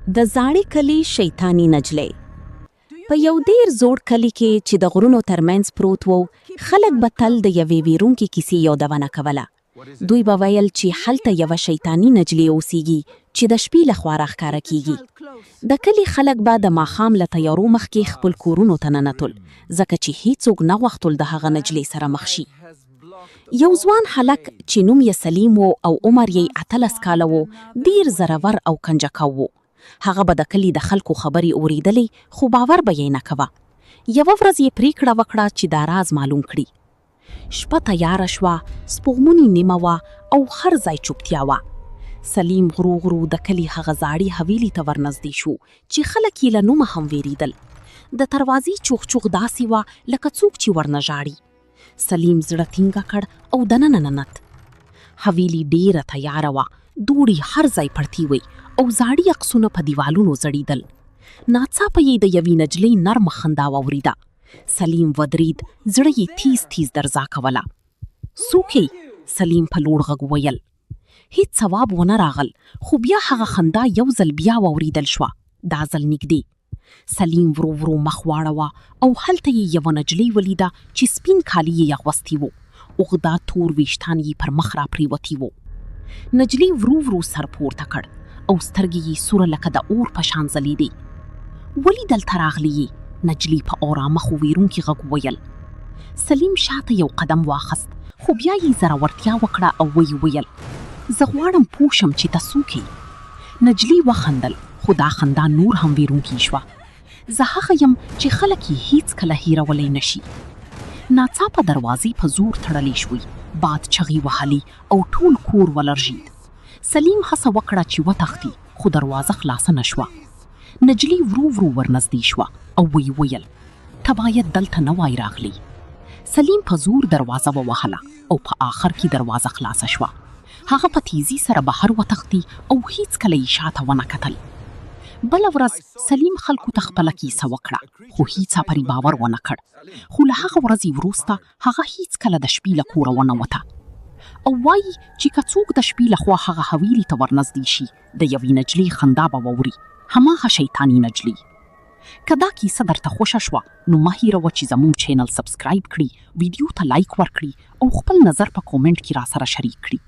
د زاړې کلي شیطانی نجلۍ په یو ډیر زوړ کلي کې چې د غرونو ترمنځ پروت وو، خلک به تل د یوې ویرونکې کیسې یادونه کوله. دوی به ویل چې هلته یوه شیطانی نجلۍ اوسیږي چې د شپې لخوا راښکاره کیږي. د کلي خلک به د ماښام له تیارو مخکې خپل کورونو ته ننوتل، ځکه چې هیڅوک نه غوښتل د هغه نجلۍ سره مخ شي. یو ځوان هلک چې نوم یې سلیم و او عمر یې 18 کاله و، ډیر زړور او کنجکاو و. هغه به د کلي د خلکو خبرې اوریدلې، خو باور به یې نه کوه. یوه ورځ یې پریکړه وکړه چې دا راز معلوم کړي. شپه تیاره شوه، سپوږمۍ نیمه وه او هر ځای چوپتیا وه. سلیم غرو غرو د کلي هغه زاړې حویلي ته ورنږدې شو چې خلک یې له نومه هم ویریدل. د دروازې چوغ چوغ داسې وه لکه څوک چې ورنه ژاړي. سلیم زړه ټینګه کړ او دننه ننوت. حویلي ډیره تیاره وه، دوړې هر ځای پړتې وې او زاړي عکسونه په دیوالونو ځړېدل. ناڅاپه یې د یوې نجلۍ نرمه خندا واورېده. سلیم ودرېد، زړه یې تیز تیز درزا کوله. څوک یې؟ سلیم په لوړ غږ وویل. هیڅ ځواب ونه راغل، خو بیا هغه خندا یو ځل بیا واورېدل شوه، دا ځل نږدې. سلیم ورو ورو مخ واړوه او هلته یې یوه نجلۍ ولیده چې سپین کالي یې اغوستي وو. اوږده تور ویښتان یې پر مخ راپرېوتي وو. نجلۍ ورو ورو سر پورته کړ او سترګې یې سوره لکه د اور په شان ځلېدې. ولې دلته راغلې یې؟ نجلۍ په ارامه خو ویرونکي غږ وویل. سلیم شاته یو قدم واخیست، خو بیا یې زړورتیا وکړه او ویې ویل، زه غواړم پوه شم چې ته څوک یې. نجلۍ وخندل، خو دا خندا نور هم ویرونکې شوه. زه هغه یم چې خلک یې هیڅ کله هیرولی نشي. ناڅاپه دروازې په زور تړلې شوې، باد چغې وهلې او ټول کور ولړزېد. سلیم هڅه وکړه چې وتښتي، خو دروازه خلاصه نه شوه. نجلۍ ورو ورو ورنږدې شوه او ویې ویل، ته باید دلته نه وای راغلی. سلیم په زور دروازه ووهله او په آخر کې دروازه خلاصه شوه. هغه په تیزی سره بهر وتښتي او هیڅ کله یې شاته ونه کتل. بله ورځ سلیم خلکو ته خپله کیسه وکړه، خو هیڅ پرې باور ونه کړ. خو له هغه ورځې وروسته هغه هیڅ کله د شپې له کوره ونه وته. او وایي چې که څوک د شپې لخوا هغه حویلي ته ورنږدې شي، د یوې نجلۍ خندا به واوري، هماغه شیطاني نجلۍ. که دا کیسه درته خوښه شوه، نو مه هیروه چې زموږ چینل سبسکرایب کړي، ویډیو ته لایک ورکړي او خپل نظر په کومنټ کې راسره شریک کړي.